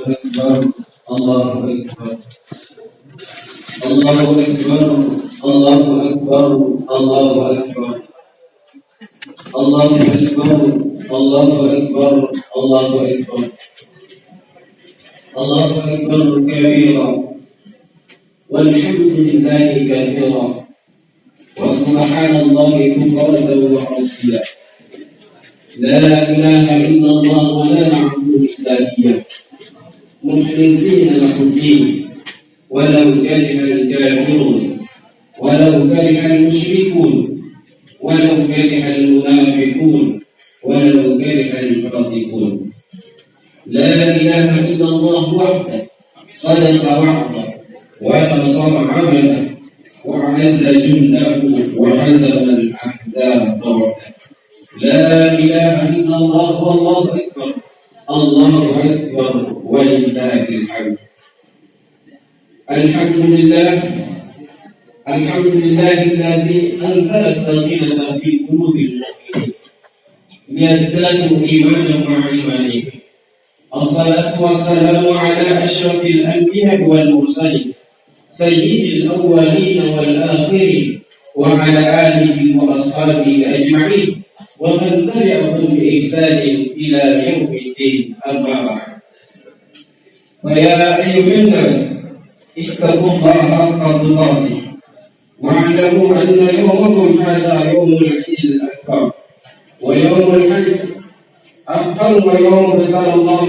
أكبر الله أكبر الله أكبر الله أكبر الله أكبر الله أكبر الله أكبر الله أكبر الله أكبر كبيرا والحمد لله كثيرا وسبحان الله بكرة وأصيلا لا إله إلا الله ولا نعبد إلا إياه مخلصين له الدين ولو كره الكافرون ولو كره المشركون ولو كره المنافقون ولو كره الفاسقون لا إله إلا الله وحده صدق وعده ونصر عبده وعز جنده وهزم الأحزاب وحده لا إله إلا الله والله أكبر الله أكبر ولله الحمد الحمد لله الذي أنزل السكينة في قلوب المؤمنين ليزدادوا إيمانا مع إيمانهم الصلاة والسلام على أشرف الأنبياء والمرسلين سيد الأولين والآخرين وعلى آله وأصحابه أجمعين ومن تبعهم بإحسان إلى يوم الدين أما بعد فيا أيها الناس اتقوا الله حق تقاته واعلموا أن يومكم هذا يوم العيد الأكبر ويوم الحج أكبر ويوم ذكر الله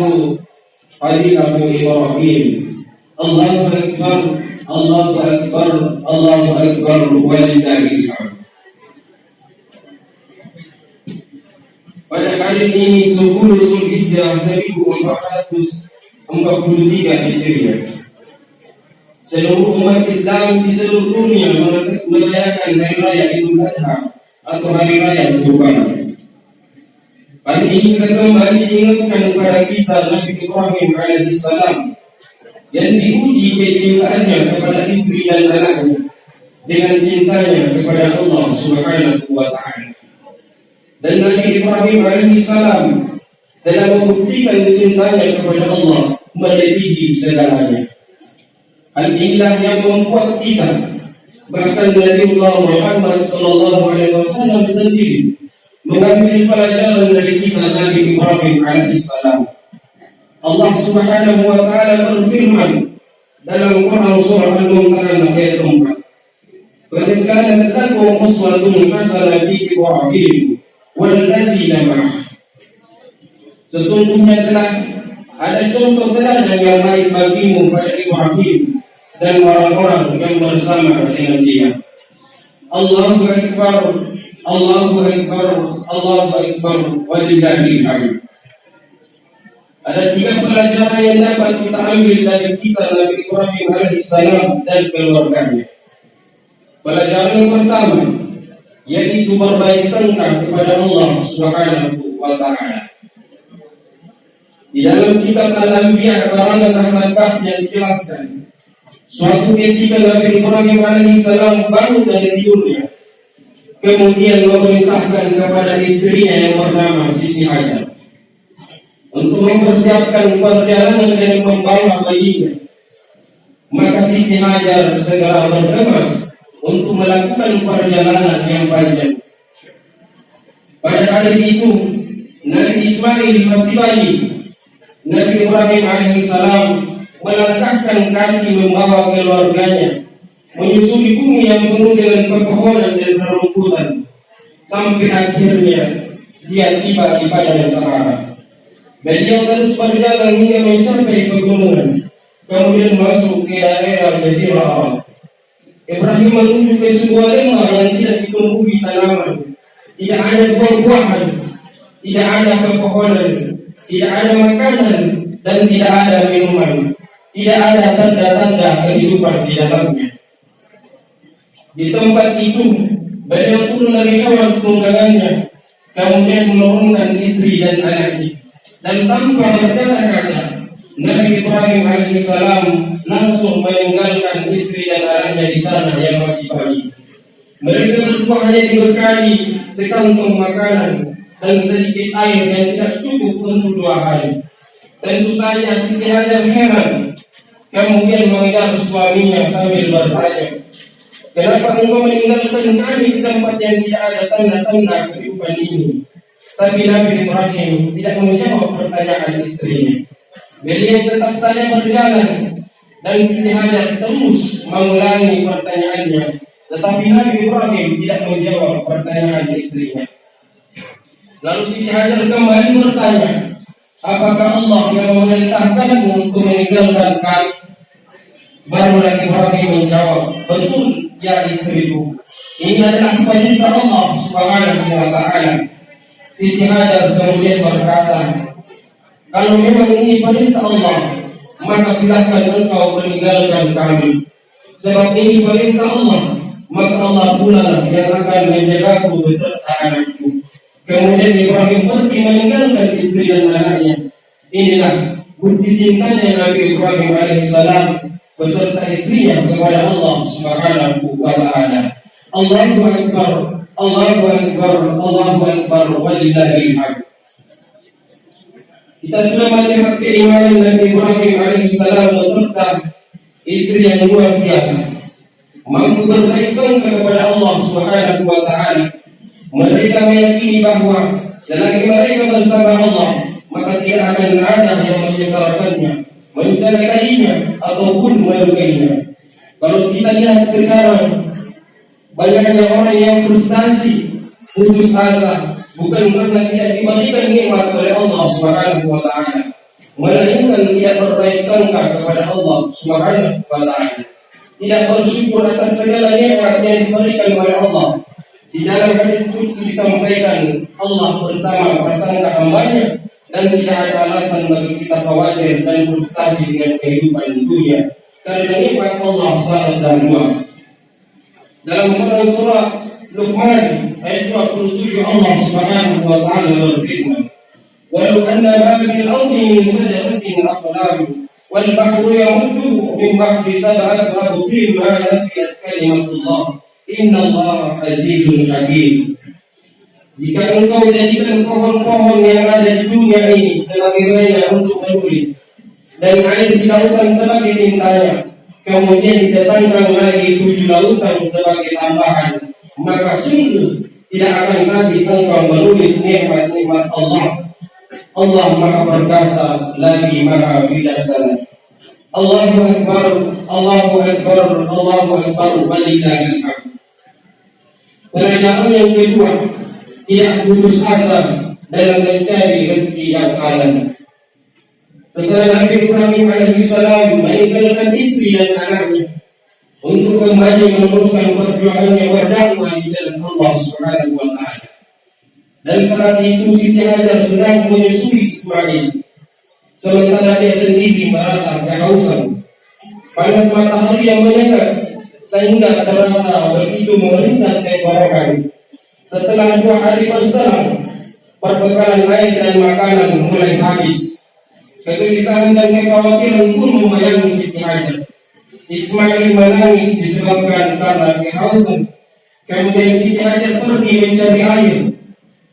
خليله إبراهيم الله أكبر الله أكبر الله أكبر ولله الحمد. Pada hari ini 10 Zulhijjah 1443 Hijriah, seluruh umat Islam di seluruh dunia merayakan hari raya Idul Adha atau hari raya Kurban. Hari ini kita kembali diingatkan pada kisah Nabi Ibrahim alaihissalam yang diuji kecintaannya kepada istri dan anaknya dengan cintanya kepada Allah Subhanahu wa Ta'ala. Dan Nabi Ibrahim alaihissalam telah membuktikan cintanya kepada Allah melebihi segalanya. Hal inilah yang membuat kita, bahkan Nabi Muhammad sallallahu alaihi wasallam sendiri, mengambil pelajaran dari kisah Nabi Ibrahim alaihissalam. Allah Subhanahu wa Ta'ala berfirman dalam Quran surah Al-Mumtahanah ayat 4. "Qad kanat lakum uswatun hasanah fi Ibrahim walladzina ma'ah." Sesungguhnya telah ada contoh teladan yang baik bagimu pada Ibrahim dan orang-orang yang bersama dengan dia. Allahu Akbar, Allahu Akbar, Allahu Akbar, walillahil hamd. Ada 3 pelajaran yang dapat kita ambil dari kisah Nabi Ibrahim alaihissalam dan keluarganya. Pelajaran yang pertama, yaitu berbaik sangka kepada Allah Subhanahu wa Ta'ala. Di dalam kitab Al-Anbiya karangan Ahmad Bahjah dijelaskan, suatu ketika Nabi Ibrahim alaihissalam bangun dari tidurnya, kemudian memerintahkan kepada istrinya yang bernama Siti Hajar untuk mempersiapkan perjalanan dengan membawa bayinya. Maka Siti Hajar segera bergemas untuk melakukan perjalanan yang panjang. Pada hari itu Nabi Ismail masih bayi. Nabi Ibrahim alaihissalam melangkahkan kaki membawa keluarganya menyusuri bumi yang penuh dengan pepohonan dan rerumputan sampai akhirnya dia tiba di padang Sahara. Beliau terus berjalan hingga mencapai pegunungan, kemudian masuk ke daerah Jazirah Arab. Ibrahim menuju ke sebuah lembah yang tidak ditumbuhi tanaman, tidak ada buah-buahan, tidak ada pepohonan, tidak ada makanan, dan tidak ada minuman, tidak ada tanda-tanda kehidupan di dalamnya. Di tempat itu, beliau turun dari hewan tunggangannya, kemudian menurunkan istri dan anaknya. Dan tanpa berkata-kata, Nabi Ibrahim alaihissalam langsung meninggalkan istri dan anaknya di sana yang masih bayi. Mereka berdua hanya dibekali sekantong makanan dan sedikit air yang tidak cukup untuk 2 hari. Tentu saja Siti Hajar heran, kemudian mengejar suaminya sambil bertanya, kenapa engkau meninggalkan kami di tempat yang tidak ada tanda-tanda kehidupan ini? Tapi Nabi Ibrahim tidak menjawab pertanyaan istrinya. Beliau tetap saja berjalan dan Siti Hajar terus mengulangi pertanyaannya. Tetapi Nabi Ibrahim tidak menjawab pertanyaan istrinya. Lalu Siti Hajar kembali bertanya, apakah Allah yang memerintahkanmu untuk meninggalkan kami? Barulah Ibrahim menjawab, betul ya istriku, ini adalah perintah Allah Subhanahu wa Ta'ala. Siti Hajar kemudian berkata, kalau memang ini perintah Allah, maka silahkan engkau meninggalkan kami. Sebab ini perintah Allah, maka Allah pula lah yang akan menjagaku beserta anakku. Kemudian Ibrahim pergi meninggalkan istri dan anaknya. Inilah bukti cintanya Nabi Ibrahim alaihissalam beserta istrinya kepada Allah Subhanahu wa Ta'ala. Allahu Akbar, Allahu Akbar, Allahu Akbar, walillahil hamd. Kita sudah melihat keimanan Nabi Ibrahim alaihissalam beserta istri yang luar biasa, mampu berbaik sangka kepada Allah Subhanahu wa Ta'ala. Mereka meyakini bahwa selagi mereka bersama Allah, maka tidak akan ada yang menyesalakannya, mencelakannya ataupun melukainya. Kalau kita lihat sekarang, banyaknya orang yang frustasi, putus asa, bukan karena tidak diberikan nikmat oleh Allah Subhanahu wa Ta'ala, melainkan tidak berbaik sangka kepada Allah Subhanahu wa Ta'ala, tidak bersyukur atas segala nikmat yang diberikan oleh Allah. Di dalam hadis qudsi disampaikan, Allah bersama prasangka hambanya dan tidak ada alasan bagi kita khawatir dan frustasi dengan kehidupan dunia, karena nikmat Allah sangat dan luas. Dalam Quran surah Luqman ayat 27 Allah Subhanahu wa Ta'ala berfirman, walau anna ma fil ardi min sajaratin aqlam wal bahru yamudduhu min ba'di sab'ati abhurin ma nafiyat kalimatullah innallaha azizun hakim. Jika engkau jadikan pohon-pohon yang ada di dunia ini sebagai wadah untuk menulis dan air di lautan sebagai tintanya, kemudian didatangkan lagi 7 lautan sebagai tambahan, maka sungguh tidak akan habis engkau menulis nikmat-nikmat Allah. Allah Maha Perkasa lagi Maha Bijaksana. Allahu Akbar, Allahu Akbar, Allahu Akbar, walillahil hamd. Pelajaran yang kedua, tidak putus asa dalam mencari rezeki yang halal. Setelah Nabi Ibrahim alaihissalam meninggalkan istri dan anaknya untuk kembali meneruskan perjuangannya berdakwah di jalan Allah Subhanahu wa Ta'ala. Dan saat itu Siti Hajar sedang menyusui Ismail, sementara dia sendiri merasa kehausan. Panas matahari yang menyengat sehingga terasa begitu mengeringat tenggorokan. Setelah 2 hari berselang, perbekalan air dan makanan mulai habis. Kegelisahan dan kekhawatiran pun membayangi Siti Hajar. Ismail menangis disebabkan karena kehausan. Kemudian Siti Hajar pergi mencari air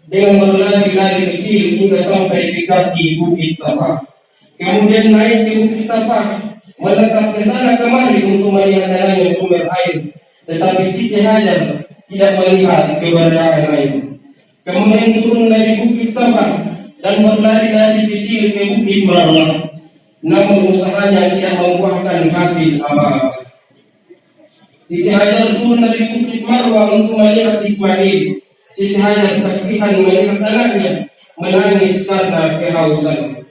dengan berlari-lari kecil hingga sampai di kaki Bukit Safa. Kemudian naik di Bukit Safa, menetap ke sana kemari untuk melihat adanya sumber air. Tetapi Siti Hajar tidak melihat keberadaan air. Kemudian turun dari Bukit Safa dan berlari-lari kecil ke Bukit Marwah. Namun usahanya tidak membuahkan hasil apa-apa. Siti Hajar turun dari Bukit Marwah untuk melihat Ismail. Siti Hajar kasihan melihat anaknya menangis karena kehausan.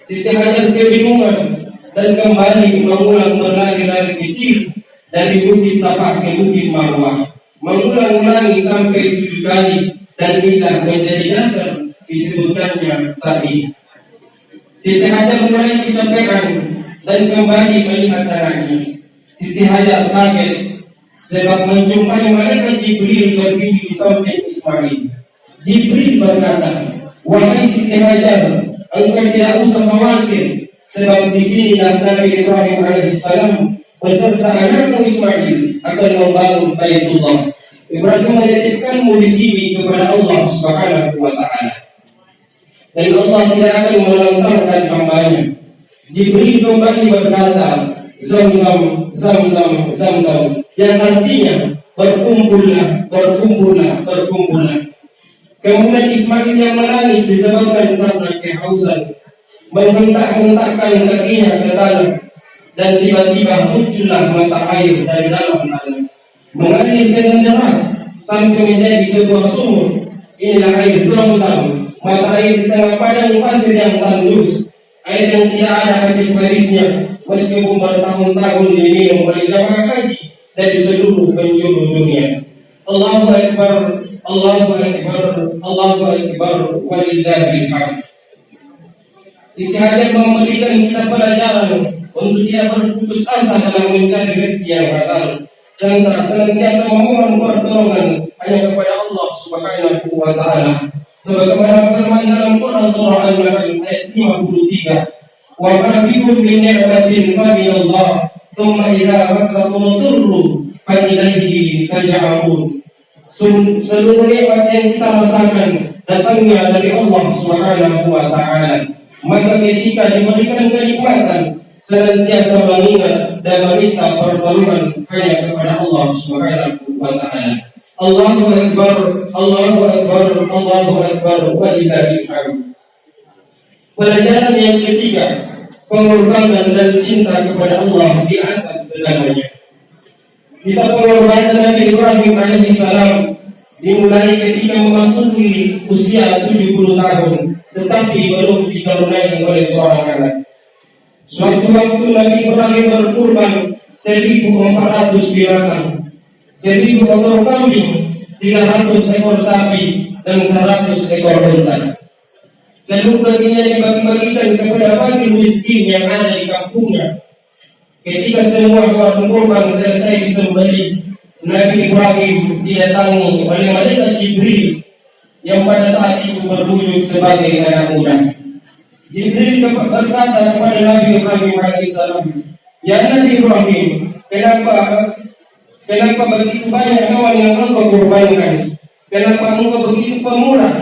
Siti Hajar kebingungan dan kembali mengulang berlari-lari kecil dari Bukit Safa ke Bukit Marwah, mengulang-ulangi sampai 7 kali, dan inilah menjadi dasar disebutkannya sa'i. Siti Hajar mulai kecapean dan kembali melihat anaknya. Siti Hajar kaget sebab menjumpai malaikat Jibril berdiri di samping Ismail. Jibril berkata, wahai Siti Hajar, engkau tidak usah khawatir, sebab di sini Nabi Ibrahim alaihissalam beserta anakmu Ismail akan membangun Baitullah. Ibrahim menitipkanmu di sini kepada Allah Subhanahu wa Ta'ala, dan Allah tidak akan melantarkan hambanya. Jibril kembali berkata, Zam-zam, zam-zam, zam-zam, yang artinya berkumpullah, berkumpullah, berkumpullah. Kemudian Ismail yang menangis disebabkan karena kehausan, menghentak-hentakkan kakinya ke tanah, dan tiba-tiba muncullah mata air dari dalam tanah, mengalir dengan deras sampai menjadi sebuah sumur. Inilah air Zam-zam, mata air di tengah padang pasir yang tandus, air yang tidak ada habis-habisnya, meskipun bertahun-tahun diminum oleh jamaah haji dari seluruh penjuru dunia. Allahu Akbar, Allahu Akbar, Allahu Akbar, walillahil hamd. Siti Hajar memberikan kita pelajaran untuk tidak berputus asa dalam mencari rezeki yang halal, senantiasa memohon pertolongan hanya kepada Allah Subhanahu wa taala. Sebagaimana firman dalam Quran surah Al-Nahl ayat 53, "Wa ma bikum min ni'matin fa min Allah, tsumma idza massakum ad-durru fa ilayhi taj'arun." Seluruh nikmat yang kita rasakan datangnya dari Allah Subhanahu wa taala. Maka ketika diberikan kenikmatan, senantiasa mengingat dan meminta pertolongan hanya kepada Allah Subhanahu wa taala. Allahu Akbar, Allahu Akbar, Allahu Akbar, walillahil hamd. Pelajaran yang ketiga, pengorbanan dan cinta kepada Allah di atas segalanya. Kisah pengorbanan Nabi Ibrahim alaihissalam dimulai ketika memasuki usia 70 tahun, tetapi belum dikaruniai oleh seorang anak. Suatu waktu Nabi Ibrahim berkurban 1.400 binatang, 1.000 ekor kambing, 300 ekor sapi, dan 100 ekor unta. Seluruh baginya dibagi-bagikan kepada fakir miskin yang ada di kampungnya. Ketika semua hewan kurban selesai disembelih, Nabi Ibrahim didatangi oleh malaikat Jibril yang pada saat itu berwujud sebagai anak muda. Jibril berkata kepada Nabi Ibrahim alaihissalam, "Ya Nabi Ibrahim, kenapa begitu banyak hewan yang engkau kurbankan? Kenapa engkau begitu pemurah?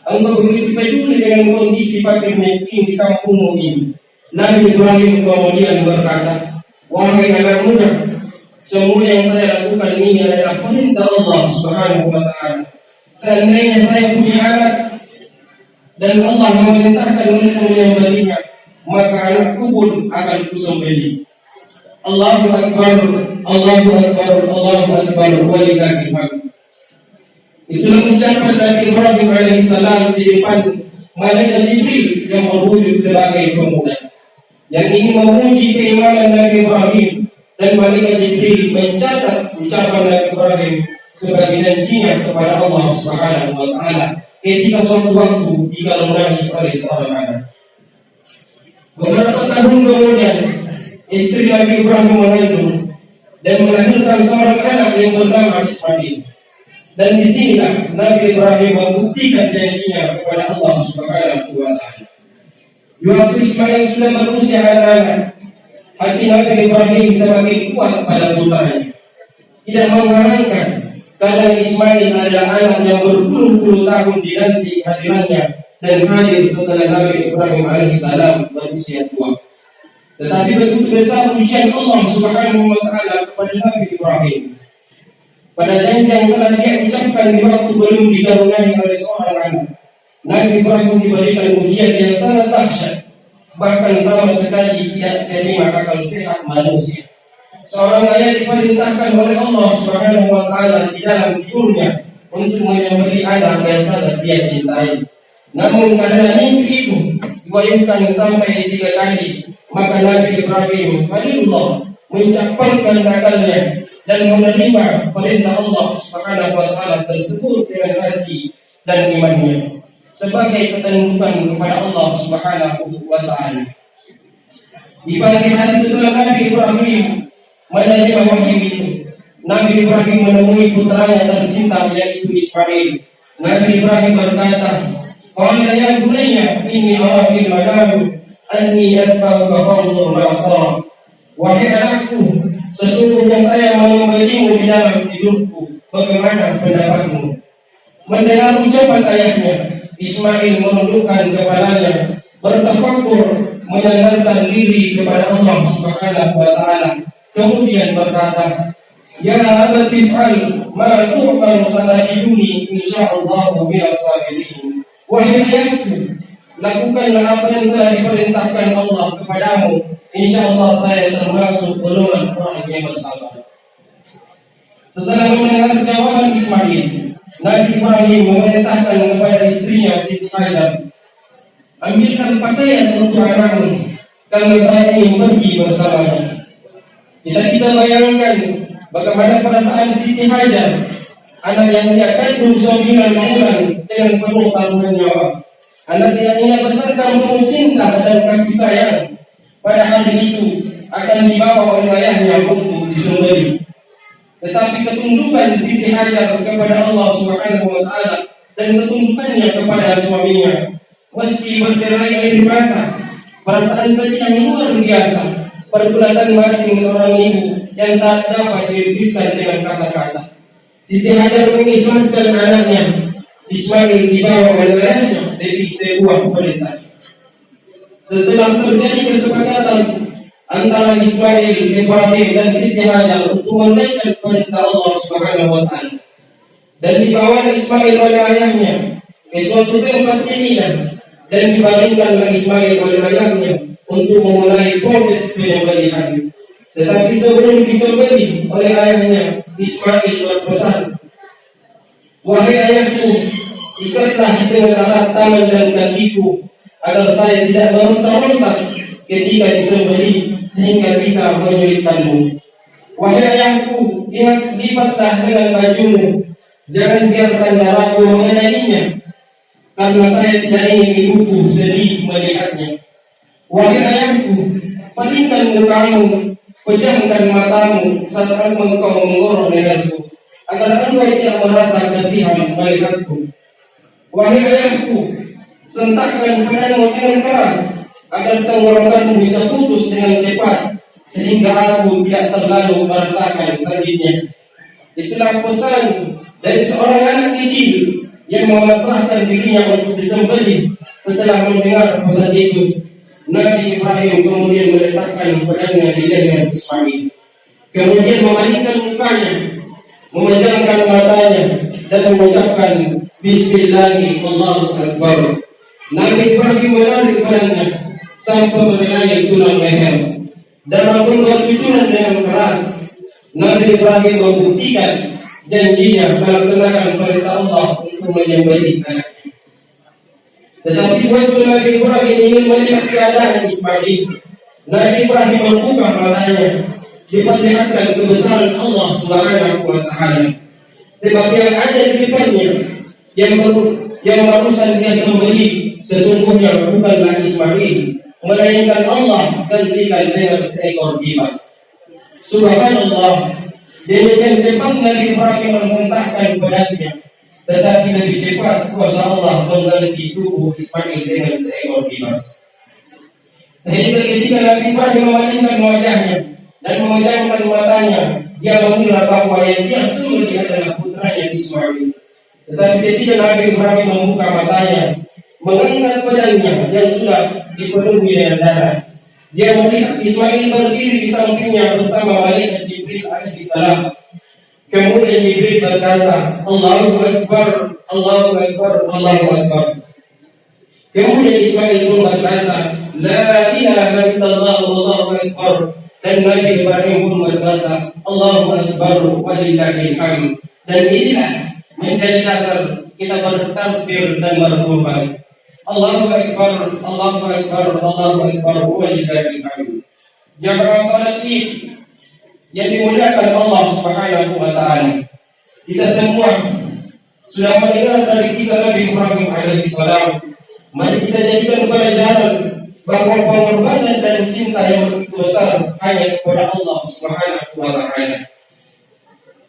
Engkau begitu peduli dengan kondisi fakir miskin di kampungmu ini?" Nabi Ibrahim kemudian berkata, "Wahai anak muda, semua yang saya lakukan ini adalah perintah Allah Subhanahu wa taala. Seandainya saya punya anak dan Allah memerintahkan untuk menyembelihnya, maka anakku pun akan kusembelih." Allahu Akbar, Allahu Akbar, Allahu Akbar, walillahil hamd. Itulah ucapan Nabi Ibrahim alaihissalam di depan malaikat Jibril yang berwujud sebagai pemuda yang ingin memuji keimanan Nabi Ibrahim, dan malaikat Jibril mencatat ucapan Nabi Ibrahim sebagai janjinya kepada Allah Subhanahu wa taala ketika suatu waktu dikaruniai oleh seorang anak. Beberapa tahun kemudian, istri Nabi Ibrahim mengandung dan melahirkan seorang anak yang bernama Ismail. Dan disinilah Nabi Ibrahim membuktikan janjinya kepada Allah Subhanahu wa taala. Waktu Ismail sudah berusia anak-anak, hati Nabi Ibrahim semakin kuat pada putranya. Tidak mengharangkan, karena Ismail adalah anak yang berpuluh-puluh tahun dinanti hadirannya dan hadir setelah Nabi Ibrahim alaihissalam berusia tua. Tetapi begitu besar ujian Allah Subhanahu wa taala kepada Nabi Ibrahim. Pada janji yang telah dia ucapkan di waktu belum dikaruniai oleh seorang anak, Nabi Ibrahim diberikan ujian yang sangat dahsyat, bahkan sama sekali tidak terima akal sehat manusia. Seorang ayah diperintahkan oleh Allah Subhanahu wa taala di dalam tidurnya untuk menyembelih anak yang sangat dia cintai. Namun karena mimpi itu diwahyukan sampai 3 kali, maka Nabi Ibrahim Khalilullah mencampakkan akalnya dan menerima perintah Allah Subhanahu wa taala tersebut dengan hati dan imannya sebagai ketundukan kepada Allah Subhanahu wa taala. Di pagi hari setelah Nabi Ibrahim menerima wahyu itu, Nabi Ibrahim menemui putranya tercinta yaitu Ismail. Nabi Ibrahim berkata, "Qala ya bunayya inni ara fil manam anni asbauka fanzur ma tara." Wahai anakku, sesungguhnya saya menyembelihmu di dalam tidurku, bagaimana pendapatmu? Mendengar ucapan ayahnya, Ismail menundukkan kepalanya, bertafakur menyandarkan diri kepada Allah Subhanahu wa taala. Kemudian berkata, "Ya abati fa'al ma tu'mar satajiduni insyaallah minas sabirin." Wahai ayahku, lakukanlah apa yang telah diperintahkan Allah kepadamu. Insyaallah saya termasuk golongan orang yang bersabar. Setelah mendengar jawaban Ismail, Nabi Ibrahim memerintahkan kepada istrinya Siti Hajar, "Ambilkan pakaian untuk anakmu, karena saya ingin pergi bersamanya." Kita bisa bayangkan bagaimana perasaan Siti Hajar, anak yang dia kandung 9 bulan dengan penuh taruhan nyawa, anak yang ia besarkan penuh cinta dan kasih sayang, pada hari itu akan dibawa oleh ayahnya untuk disembelih. Tetapi ketundukan Siti Hajar kepada Allah Subhanahu wa taala dan ketundukannya kepada suaminya, meski berderai air mata, perasaan saja yang luar biasa, pergulatan batin seorang ibu yang tak dapat dilupiskan dengan kata-kata. Siti Hajar mengikhlaskan anaknya Ismail dibawa oleh ayahnya dari sebuah perintah. Setelah terjadi kesepakatan antara Ismail, Ibrahim dan Siti Hajar untuk menunaikan perintah Allah Subhanahu wa taala, dan dibawa Ismail oleh ayahnya ke suatu tempat indah, dan dibaringkanlah Ismail oleh ayahnya untuk memulai proses penyembelihan. Tetapi sebelum disembelih oleh ayahnya, Ismail berpesan, "Wahai ayahku, ikatlah dengan erat tangan dan kakiku agar saya tidak meronta-ronta ketika disembelih sehingga bisa menyulitkanmu. Wahai ayahku, lipatlah dengan bajumu, jangan biarkan darahku mengenainya, karena saya tidak ingin ibuku sedih melihatnya. Wahai ayahku, palingkan mukamu, pejamkan matamu saat engkau menggorok leherku, agar engkau tidak merasa kasihan melihatku. Wahai ayahku, sentakkan pedangmu dengan keras, agar tenggorokanmu bisa putus dengan cepat, sehingga aku tidak terlalu merasakan sakitnya." Itulah pesan dari seorang anak kecil yang memasrahkan dirinya untuk disembelih. Setelah mendengar pesan itu, Nabi Ibrahim kemudian meletakkan pedangnya di leher Ismail, kemudian memalingkan mukanya, memejamkan matanya, dan mengucapkan Bismillahirrahmanirrahim, Allahu Akbar. Nabi Ibrahim menarik pedangnya sampai mengenai tulang leher. Darah pun bercucuran dengan keras. Nabi Ibrahim membuktikan janjinya melaksanakan perintah Allah untuk menyembelih anaknya. Tetapi waktu Nabi Ibrahim ingin melihat keadaan Ismail, Nabi Ibrahim membuka matanya, diperlihatkan kebesaran Allah Subhanahu wa taala. Sebab yang ada di depannya, yang barusan dia sembelih, sesungguhnya bukanlah Ismail, melainkan Allah gantikan dengan seekor kibas. Subhanallah, demikian cepat Nabi Ibrahim menghentakkan pedangnya, tetapi lebih cepat kuasa Allah mengganti tubuh Ismail dengan seekor kibas. Sehingga ketika Nabi Ibrahim memalingkan wajahnya dan memejamkan matanya, dia mengira bahwa yang dia sembelih adalah putranya Ismail. Tetapi ketika Nabi Ibrahim membuka matanya, mengangkat pedangnya yang sudah dipenuhi dengan darah, dia melihat Ismail berdiri di sampingnya bersama malaikat Jibril alaihissalam. Kemudian Jibril berkata, Allahu Akbar, Allahu Akbar, Allahu Akbar. Kemudian Ismail pun berkata, La ilaha illallah, Allahu Akbar. Dan Nabi Ibrahim pun berkata, Allahu Akbar, walillahil hamd. Dan inilah menjadi dasar kita bertakbir dan berkurban. Allahu Akbar, Allahu Akbar, Allahu Akbar, walillahil hamd. Jamaah salat Id yang dimuliakan Allah Subhanahu wa taala. Kita semua sudah mendengar dari kisah Nabi Ibrahim alaihissalam. Mari kita jadikan pelajaran bahwa pengorbanan dan cinta yang begitu besar hanya kepada Allah Subhanahu wa taala.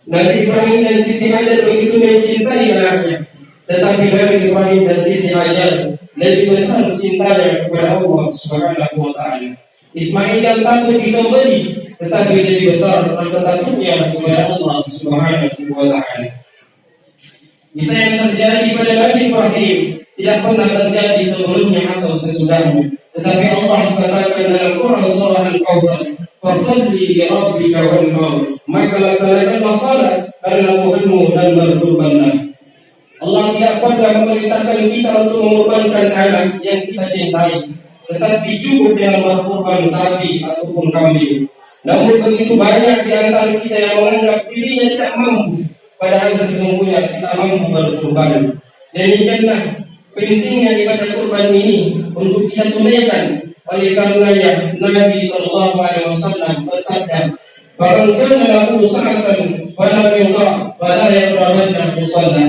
Nabi Ibrahim dan Siti Hajar begitu mencintai anaknya, tetapi Nabi Ibrahim dan Siti Hajar lebih besar cintanya kepada Allah Subhanahu wa taala. Ismail yang takut disembelih, tetapi lebih besar rasa takutnya kepada Allah Subhanahu wa taala. Bisa yang terjadi pada Nabi Ibrahim tidak pernah terjadi sebelumnya atau sesudahnya. Tetapi Allah katakan dalam Quran surah Al-Kautsar, "Fasholli li rabbika wanhar." Maka laksanakanlah salat karena Tuhanmu dan berkurbanlah. Allah tidak pernah memerintahkan kita untuk mengorbankan anak yang kita cintai, tetapi cukup dengan berkorban sapi ataupun kambing. Namun begitu banyak di antara kita yang menganggap dirinya tidak mampu, padahal sesungguhnya kita mampu berkorban. Demikianlah pentingnya ibadah kurban ini untuk kita tunaikan. Oleh karenanya Nabi sallallahu alaihi wasallam bersabda, "Barang kana lahu sa'atan fala yuqa wala yaqrabanna musalla."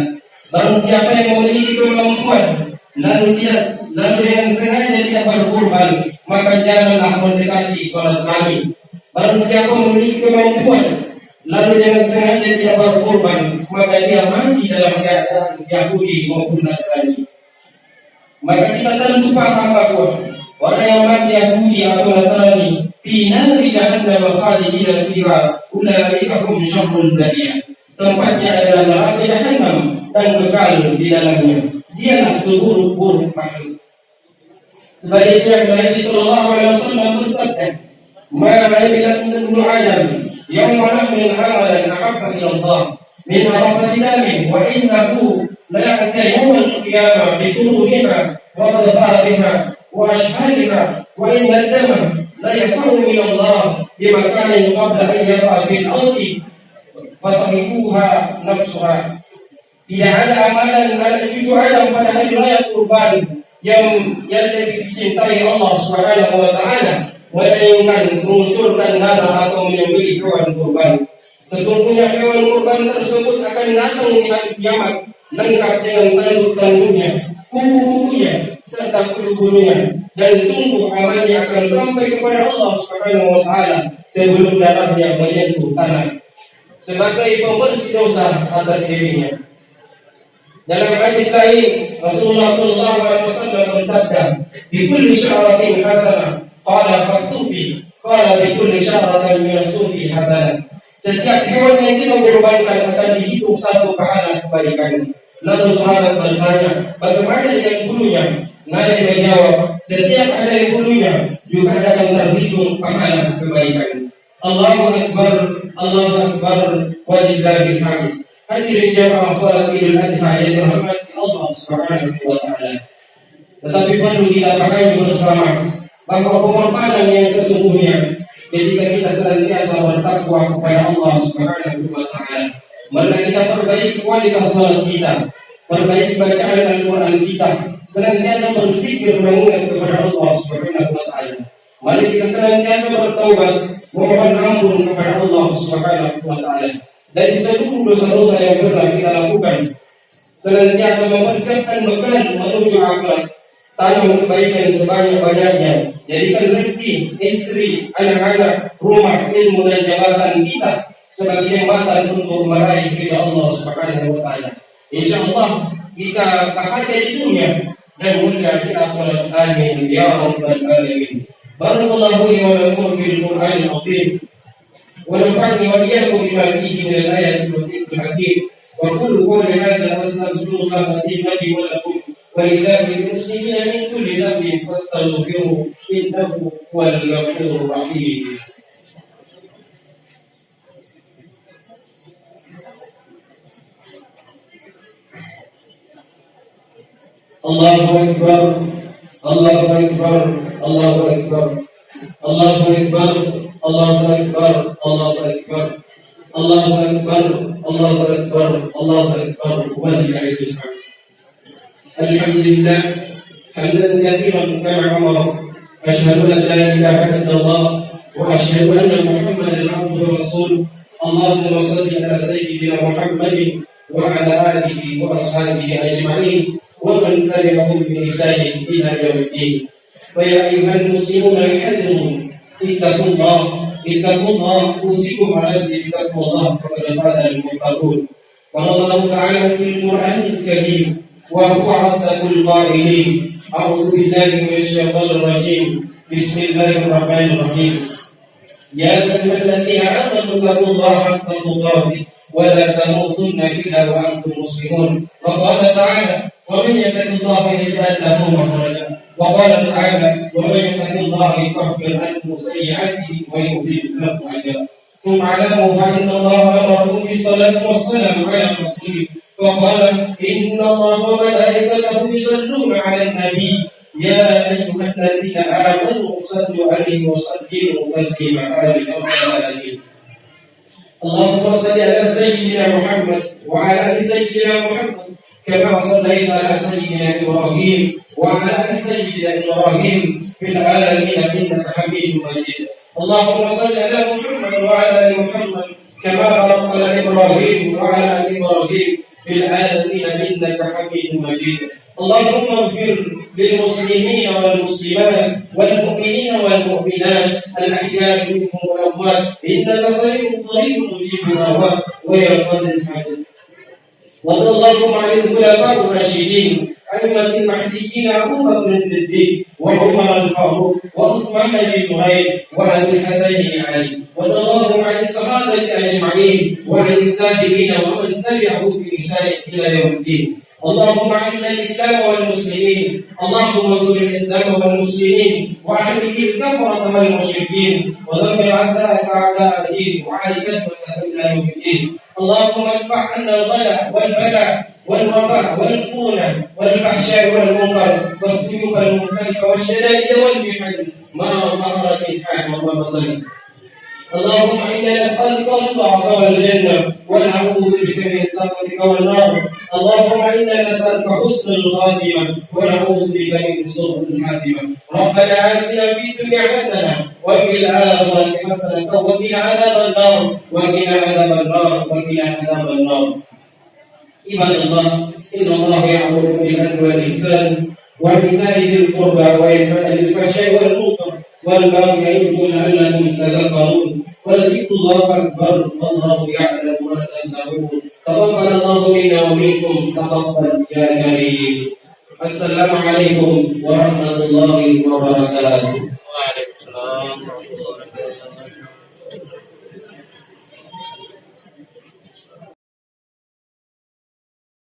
Barang siapa yang memiliki kemampuan lalu dengan sengaja tidak berkurban, maka janganlah mendekati salat kami. Barang siapa memiliki kemampuan lalu dengan sengaja tidak berkurban, maka dia mati dalam keadaan Yahudi maupun Nasrani. Maka kita tentu paham bahwa orang yang mati Yahudi atau Nasrani fi nari jahannam khalidina fiha ulaika hum syarrul bariyah. Tempatnya adalah neraka Jahannam dan kekal di dalamnya. Dialah seburuk-buruk makhluk. Sebaliknya Nabi sallallahu alaihi wasallam bersabda, "Ma amilat ibnu Adam yawma nahrin amalan ahabba ila Allah min arafati damin wa innahu la ya'ti yawmal qiyamah bi turuhiha wa dhafariha wa ashhariha wa inna ad-dama la yaqamu ila Allah bi makanin qabla an yara fil ardi fasahibuha nafsuha." Tidak ada amalan anak cucu Adam pada hari raya kurban yang lebih dicintai Allah Subhanahu wa taala melainkan mengucurkan darah atau menyembelih hewan kurban. Sesungguhnya hewan kurban tersebut akan datang di hari kiamat lengkap dengan tanduk-tanduknya, kuku-kukunya serta bulu-bulunya, dan sungguh amalnya akan sampai kepada Allah Subhanahu wa taala sebelum darahnya menyentuh tanah sebagai pembersih dosa atas dirinya. Dalam hadis lain Rasulullah sallallahu alaihi wasallam bersabda, "Bi kulli sya'ratin hasanah." Qala fasufi, qala bi kulli sya'ratin min as-sufi hasanah. Setiap hewan yang kita kurbankan akan dihitung satu pahala kebaikan. Lalu sahabat bertanya, bagaimana dengan bulunya? Nabi menjawab, setiap ada yang bulunya juga akan terhitung pahala kebaikan. Allahu Akbar, Allahu Akbar, walillahil hamd. Hadirin jamaah salat Idul Adha yang dirahmati Allah Subhanahu wa taala. Tetapi perlu kita pahami bersama bahwa pengorbanan yang sesungguhnya ketika kita senantiasa bertakwa kepada Allah Subhanahu wa taala. Mari kita perbaiki kualitas salat kita, perbaiki bacaan Al-Qur'an kita, senantiasa berzikir mengingat kepada Allah Subhanahu wa taala. Mari kita senantiasa bertaubat, memohon ampun kepada Allah Subhanahu wa taala dari seluruh dosa-dosa yang pernah kita lakukan. Senantiasa mempersiapkan bekal menuju akhirat. Tanam kebaikan sebanyak-banyaknya. Jadikan rezeki, istri, anak-anak, rumah, ilmu dan jabatan kita sebagai jembatan untuk meraih ridha Allah Subhanahu wa taala. Insyaallah kita bahagia di dunia dan mulia di akhirat. Amin ya rabbal alamin. Barakallahu li wa lakum fil Qur'anil azim. ونفعني وإياكم بما فيه من الآيات والذكر الحكيم وأقول قولي هذا وأستغفر الله لي ولكم ولسائر المسلمين من كل ذنب فاستغفروه إنه هو الغفور الرحيم. الله أكبر الله أكبر الله أكبر الله أكبر الله أكبر الله أكبر الله أكبر الله أكبر الله أكبر ولله الحمد. الحمد لله حمدا كثيرا كما أمر. أشهد أن لا إله إلا الله وأشهد أن محمدا عبده ورسوله. اللهم صل على سيدنا محمد وعلى آله وأصحابه أجمعين ومن تبعهم بإحسان إلى يوم الدين. فيا أيها المسلمون احذروا اتقوا الله أوصيكم على نفسي بتقوى الله فقد فاز المتقون. قال الله تعالى في القرآن الكريم وهو أصدق القائلين: أعوذ بالله من الشيطان الرجيم بسم الله الرحمن الرحيم. يا أيها الذين آمنوا اتقوا الله حق تقاته ولا تموتن إلا وأنتم مسلمون. وقال تعالى: ومن يتق الله يجعل له مخرجا. وقال تعالى: ومن يتق الله يكفر عنه سيئاته ويؤتي له اجرا. ثم اعلموا فان الله امركم بالصلاه والسلام على رسوله وقال: ان الله وملائكته يصلون على النبي يا ايها الذين امنوا صلوا عليه وسلموا تسليما. آمين. اللهم صل على سيدنا محمد وعلى ال سيدنا محمد كما صليت على سيدنا ابراهيم وعلى ال سيدنا ابراهيم في العالمين انك حميد مجيد. اللهم صل على محمد وعلى ال محمد كما باركت على ابراهيم وعلى ال ابراهيم في العالمين انك حميد مجيد. اللهم اغفر للمسلمين والمسلمات والمؤمنين والمؤمنات الاحياء منهم والاموات انك سميع قريب مجيب الدعوات ويقضي الحاجات. وارض اللهم عن الخلفاء الراشدين أئمة المهديين أبو بكر الصديق وعمر الفاروق وعثمان بن نورين وعن الحسن بن علي. وارض اللهم عن الصحابة أجمعين وعن التابعين ومن تبعهم بإحسان إلى يوم الدين. اللهم اعز الاسلام والمسلمين، اللهم انصر الاسلام والمسلمين واهلك الكفره والمشركين ودمر اعداءك اعداء الدين وعلي كلمتك الى يوم الدين. اللهم ادفع عنا الغلا والبلاء والوباء والكونه والفحشاء والمنكر والسيوف المنكره والشدائد والمحن ما ظهر منها وما بطن. اللهم انا نسالك رضاك والجنه ونعوذ بك من سخطك والنار. اللهم انا نسالك حسن الخاتمه ونعوذ بك من سوء الخاتمه. ربنا اتنا في الدنيا حسنه وفي الاخره حسنه وقنا عذاب النار وقنا عذاب النار وقنا عذاب النار. عباد الله، ان الله يامر بالعدل والاحسان وإيتاء ذي القربى وينهى عن الفحشاء والمنكر والبغي يعظكم لعلكم تذكرون. ولذكر الله أكبر والله يعلم ما تصنعون. تقبل الله منا ومنكم تقبل يا كريم. السلام عليكم ورحمة الله وبركاته.